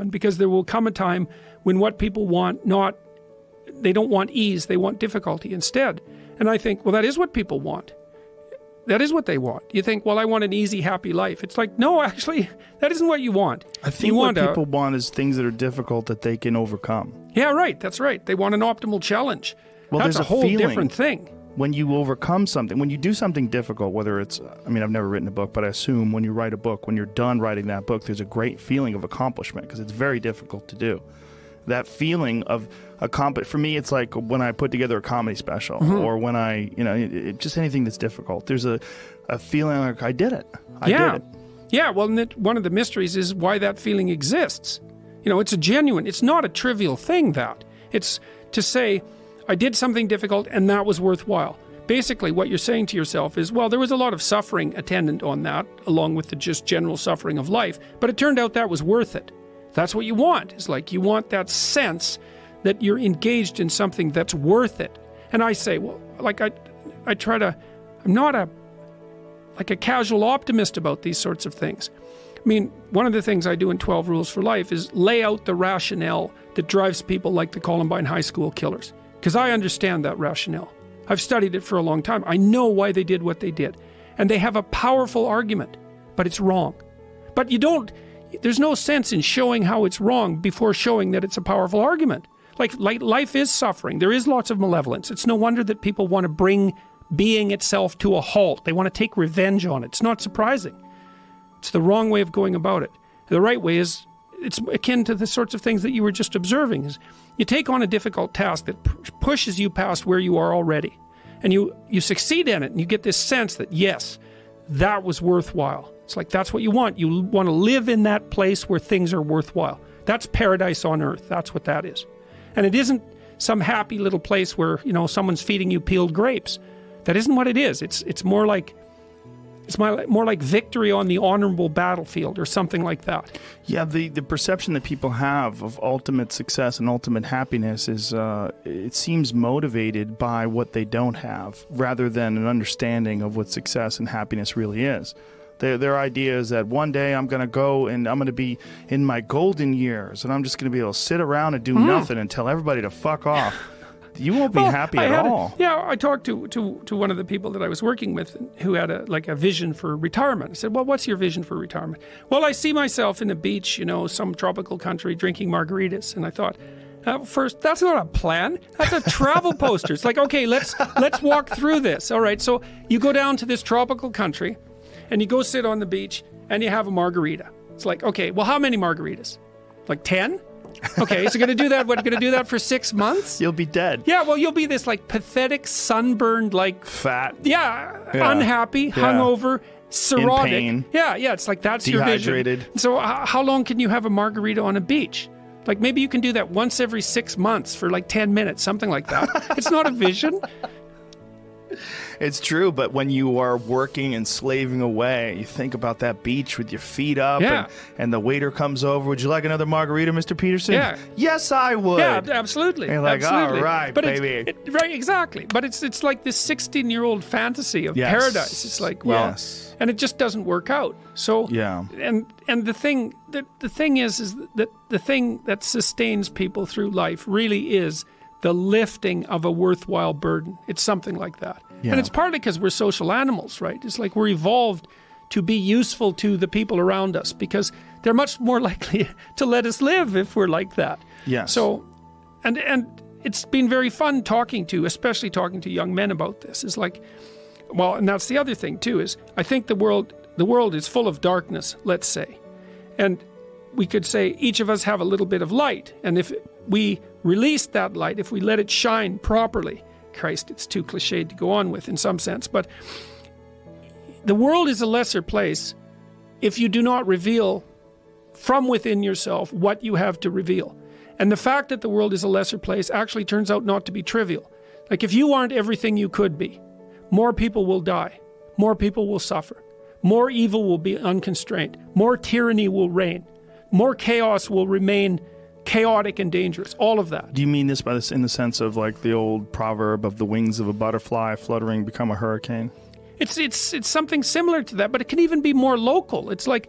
everyone, because there will come a time when what people want, they don't want ease, they want difficulty instead. And I think, well, that is what people want. That is what they want. You think, well, I want an easy, happy life. It's like, no, actually, that isn't what you want. I think what people want is things that are difficult that they can overcome. Yeah, right. That's right. They want an optimal challenge. Well, that's there's a whole different thing. When you overcome something, when you do something difficult, whether it's, I mean, I've never written a book, but I assume when you write a book, when you're done writing that book, there's a great feeling of accomplishment because it's very difficult to do. That feeling of for me, it's like when I put together a comedy special or when I, just anything that's difficult. There's a feeling like I did it. I did it. Yeah, well, one of the mysteries is why that feeling exists. It's not a trivial thing, that. It's to say, I did something difficult and that was worthwhile. Basically, what you're saying to yourself is, well, there was a lot of suffering attendant on that, along with the just general suffering of life, but it turned out that was worth it. That's what you want. It's like you want that sense that you're engaged in something that's worth it. And I say, well, like I'm not a casual optimist about these sorts of things. I mean, one of the things I do in 12 Rules for Life is lay out the rationale that drives people like the Columbine High School killers. Because I understand that rationale. I've studied it for a long time. I know why they did what they did. And they have a powerful argument, but it's wrong. But there's no sense in showing how it's wrong before showing that it's a powerful argument. Like life is suffering. There is lots of malevolence. It's no wonder that people want to bring being itself to a halt. They want to take revenge on it. It's not surprising. It's the wrong way of going about it. The right way is, it's akin to the sorts of things that you were just observing. Is you take on a difficult task that pushes you past where you are already. And you succeed in it, and you get this sense that, yes, that was worthwhile. It's like that's what you want. You want to live in that place where things are worthwhile. That's paradise on earth. That's what that is. And it isn't some happy little place where, someone's feeding you peeled grapes. That isn't what it is. It's more like victory on the honorable battlefield or something like that. Yeah, the perception that people have of ultimate success and ultimate happiness is, it seems motivated by what they don't have rather than an understanding of what success and happiness really is. Their idea is that one day I'm going to go and I'm going to be in my golden years and I'm just going to be able to sit around and do nothing and tell everybody to fuck off. You won't be happy at all. I talked to one of the people that I was working with who had a vision for retirement. I said, well, what's your vision for retirement? Well, I see myself in a beach, some tropical country drinking margaritas. And I thought, first, that's not a plan. That's a travel poster. It's like, okay, let's walk through this. All right, so you go down to this tropical country and you go sit on the beach and you have a margarita. It's like, okay, well, how many margaritas? Like 10? Okay, so you're going to do that, what, you're going to do that for 6 months? You'll be dead. Yeah, well, you'll be this, pathetic, sunburned, fat. Yeah, unhappy, hungover, cirrhotic. In pain. Yeah, it's like, that's your vision. Dehydrated. So how long can you have a margarita on a beach? Like, maybe you can do that once every 6 months for 10 minutes, something like that. It's not a vision. It's true, but when you are working and slaving away, you think about that beach with your feet up and the waiter comes over. Would you like another margarita, Mr. Peterson? Yeah. Yes, I would. Yeah, absolutely. And you're like, absolutely. All right, but baby. Right, exactly. But it's like this 16-year-old fantasy of paradise. It's like, well, and it just doesn't work out. So, and the thing is that the thing that sustains people through life really is the lifting of a worthwhile burden. It's something like that. Yeah. And it's partly because we're social animals, right? It's like we're evolved to be useful to the people around us because they're much more likely to let us live if we're like that. Yes. So, and it's been very fun especially talking to young men about this. It's like, well, and that's the other thing too, is I think the world is full of darkness, let's say. And we could say each of us have a little bit of light. And if we release that light, if we let it shine properly, Christ, it's too cliched to go on with in some sense, but the world is a lesser place if you do not reveal from within yourself what you have to reveal. And the fact that the world is a lesser place actually turns out not to be trivial. Like if you aren't everything you could be, more people will die, more people will suffer, more evil will be unconstrained, more tyranny will reign, more chaos will remain chaotic and dangerous, all of that. Do you mean this in the sense of like the old proverb of the wings of a butterfly fluttering become a hurricane? It's something similar to that, but it can even be more local. It's like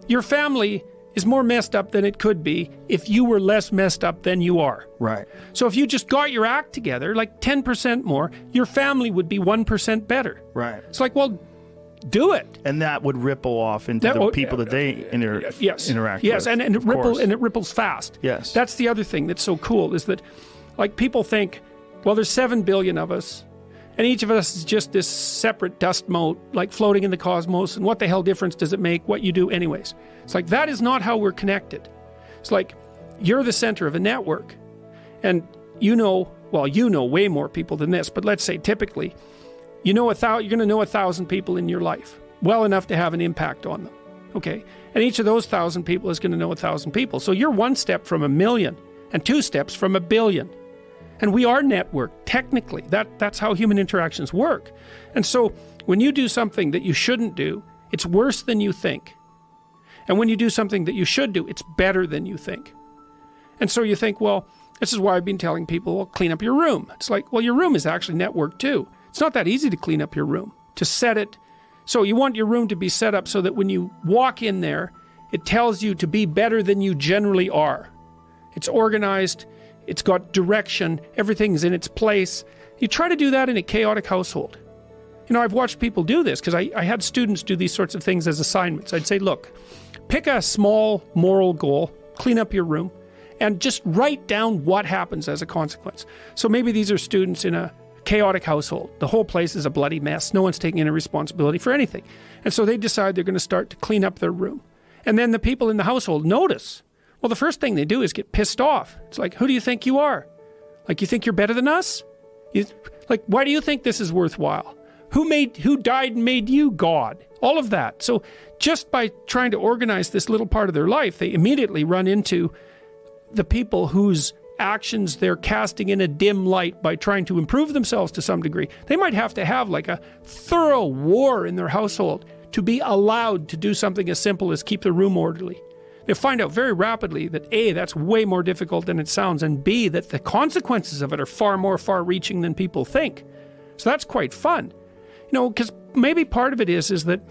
your family is more messed up than it could be if you were less messed up than you are. Right. So if you just got your act together, like 10% more, your family would be 1% better. Right. It's like, well, do it. And that would ripple off into the people that they interact with. Yes, and it ripples fast. Yes. That's the other thing that's so cool is that, like, people think, well, there's 7 billion of us, and each of us is just this separate dust mote, like floating in the cosmos, and what the hell difference does it make what you do anyways? It's like, that is not how we're connected. It's like, you're the center of a network, and you know way more people than this, but let's say typically, you're going to know 1,000 people in your life, well enough to have an impact on them, okay? And each of those 1,000 people is going to know 1,000 people. So you're one step from 1 million, and 2 steps from 1 billion. And we are networked, technically. That's how human interactions work. And so when you do something that you shouldn't do, it's worse than you think. And when you do something that you should do, it's better than you think. And so you think, well, this is why I've been telling people, well, clean up your room. It's like, well, your room is actually networked too. It's not that easy to clean up your room, to set it. So you want your room to be set up so that when you walk in there, it tells you to be better than you generally are. It's organized. It's got direction. Everything's in its place. You try to do that in a chaotic household. You know, I've watched people do this because I had students do these sorts of things as assignments. I'd say, look, pick a small moral goal, clean up your room, and just write down what happens as a consequence. So maybe these are students in a chaotic household. The whole place is a bloody mess. No one's taking any responsibility for anything. And so they decide they're going to start to clean up their room. And then the people in the household notice. Well, the first thing they do is get pissed off. It's like, who do you think you are? Like, you think you're better than us? Like, why do you think this is worthwhile? Who died and made you God? All of that. So just by trying to organize this little part of their life, they immediately run into the people whose actions they're casting in a dim light by trying to improve themselves to some degree. They might have to have like a thorough war in their household to be allowed to do something as simple as keep the room orderly. They'll find out very rapidly that A, that's way more difficult than it sounds, and B, that the consequences of it are far more far-reaching than people think. So that's quite fun. You know, because maybe part of it is that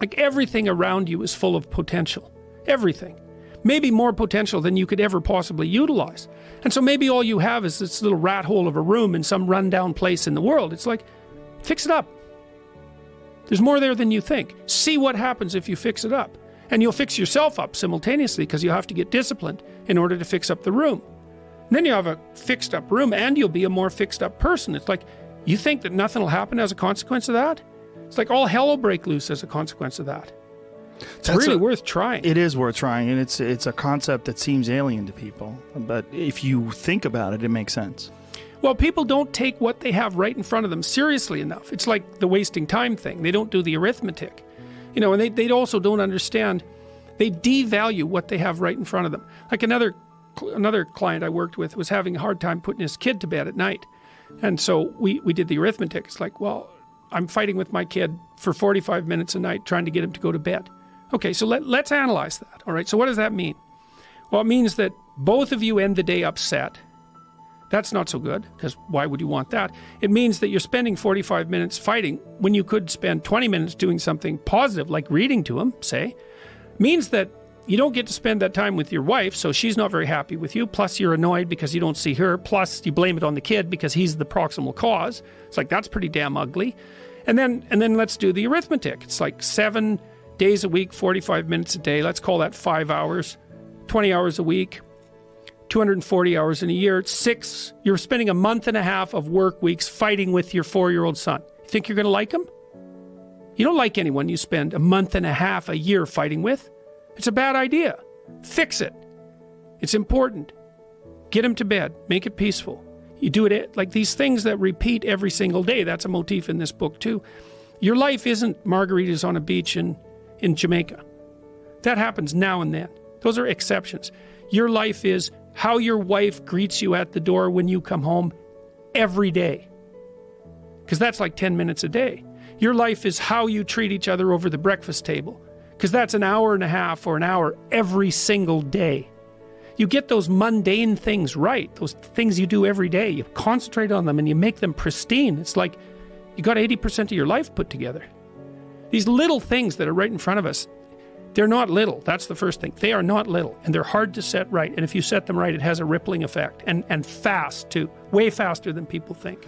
like everything around you is full of potential. Everything. Maybe more potential than you could ever possibly utilize. And so maybe all you have is this little rat hole of a room in some rundown place in the world. It's like, fix it up. There's more there than you think. See what happens if you fix it up. And you'll fix yourself up simultaneously because you have to get disciplined in order to fix up the room. And then you have a fixed up room and you'll be a more fixed up person. It's like, you think that nothing will happen as a consequence of that? It's like all hell will break loose as a consequence of that. It's really worth trying. It is worth trying, and it's a concept that seems alien to people. But if you think about it, it makes sense. Well, people don't take what they have right in front of them seriously enough. It's like the wasting time thing. They don't do the arithmetic. You know, and they also don't understand. They devalue what they have right in front of them. Like another client I worked with was having a hard time putting his kid to bed at night. And so we did the arithmetic. It's like, well, I'm fighting with my kid for 45 minutes a night trying to get him to go to bed. Okay, so let's analyze that. All right, so what does that mean? Well, it means that both of you end the day upset. That's not so good, because why would you want that? It means that you're spending 45 minutes fighting when you could spend 20 minutes doing something positive, like reading to him, say. It means that you don't get to spend that time with your wife, so she's not very happy with you, plus you're annoyed because you don't see her, plus you blame it on the kid because he's the proximal cause. It's like, that's pretty damn ugly. And then let's do the arithmetic. It's like 7 days a week, 45 minutes a day. Let's call that 5 hours, 20 hours a week, 240 hours in a year. You're spending a month and a half of work weeks fighting with your 4-year-old son. You think you're going to like him? You don't like anyone you spend a month and a half a year fighting with. It's a bad idea. Fix it. It's important. Get him to bed. Make it peaceful. You do it like these things that repeat every single day. That's a motif in this book too. Your life isn't margaritas on a beach in Jamaica. That happens now and then. Those are exceptions. Your life is how your wife greets you at the door when you come home every day. Because that's like 10 minutes a day. Your life is how you treat each other over the breakfast table. Because that's an hour and a half or an hour every single day. You get those mundane things right, those things you do every day. You concentrate on them and you make them pristine. It's like you got 80% of your life put together. These little things that are right in front of us, They're not little. That's the first thing. They are not little, and they're hard to set right. And if you set them right, it has a rippling effect, and fast too, way faster than people think.